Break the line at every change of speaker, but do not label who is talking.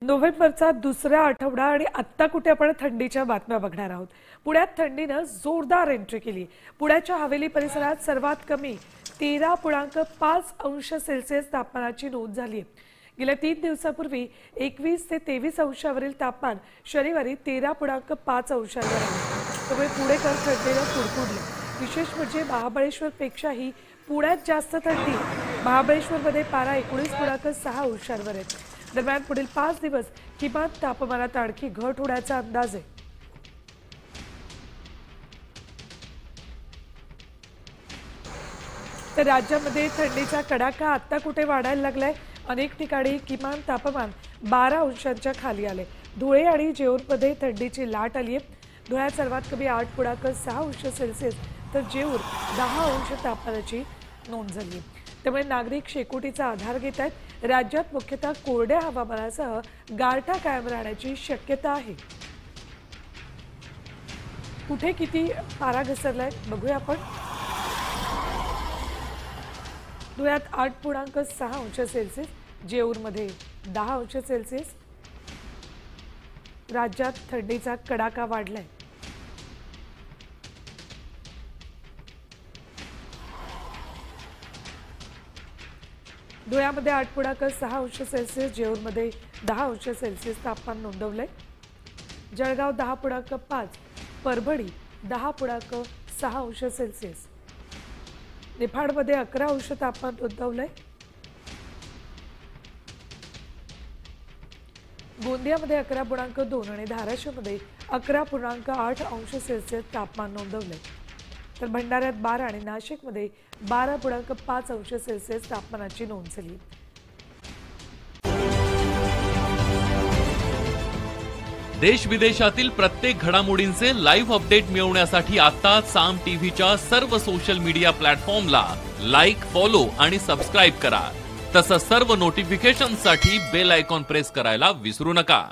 नोव्हेंबरचा दुसरा आठवडा आणि आत्ता कुठे आपण थंडीच्या बातम्या बघणार आहोत। पुण्यात थंडीने जोरदार एंट्री केली। पुण्याच्या हवेली परिसरात सर्वात कमी 13.5 अंश सेल्सिअस तापमानाची नोंद झाली आहे। गेल्या 3 दिवसांपूर्वी 21 ते 23 अंशावरील तापमान शनिवारी 13.5 अंशांवर आले। त्यामुळे पुणेकर थंडीने कुडकुडले। विशेष म्हणजे महाबळेश्वरपेक्षाही पुण्यात जास्त थंडी। महाबळेश्वरमध्ये पारा 19.6 अंशांवर आहे। दरम्यान पुढील 5 दिवस किमान तापमानात आणखी घट होण्याचा अंदाज आहे। तर राज्यामध्ये थंडीचा कडाका आता कुठे वाढायला लागलाय। अनेक ठिकाणी किमान तापमान 12 अंशांच्या खाली आले। धुळे आणि जेऊरमध्ये थंडीची लाट आली आहे। धुळ्यात सर्वात कमी 8.6 अंश सेल्सिअस तर जेऊर 10 अंश तापमानाची नोंद झाली। त्यामुळे नागरिक शेकोटीचा आधार घेत आहेत। राज्यात मुख्यतः कोरड्या हवामानासह गारठा कायम राहण्याची शक्यता आहे। कुठे किती पारा घसरलाय बघूया आपण। धुळ्यात 8.6 अंश सेल्सिअस, जेऊरमध्ये 10 अंश सेल्सिअस। राज्यात थंडीचा कडाका वाढलाय। धुळ्यामध्ये 8.6 अंश सेल्सिअस, जेऊरमध्ये 10 अंश सेल्सिअस तापमान नोंदवलंय। जळगाव 10.5, परभणी 10.6 अंश सेल्सिअस, निफाडमध्ये 11 अंश तापमान नोंदवलंय। गोंदियामध्ये 11.2 आणि धाराशिवमध्ये 11.8 अंश सेल्सिअस तापमान नोंदवलंय। तर भंडाऱ्यात 12 आणि नाशिकमध्ये 12.5 अंश सेल्सिअस तापमानाची नोंद झाली।
देश विदेशातील प्रत्येक घडामोडींचे लाईव्ह अपडेट मिळवण्यासाठी आता साम टीव्हीच्या सर्व सोशल मीडिया प्लॅटफॉर्मला लाईक, फॉलो आणि सबस्क्राइब करा। तसंच सर्व नोटिफिकेशनसाठी बेल आयकॉन प्रेस करायला विसरू नका।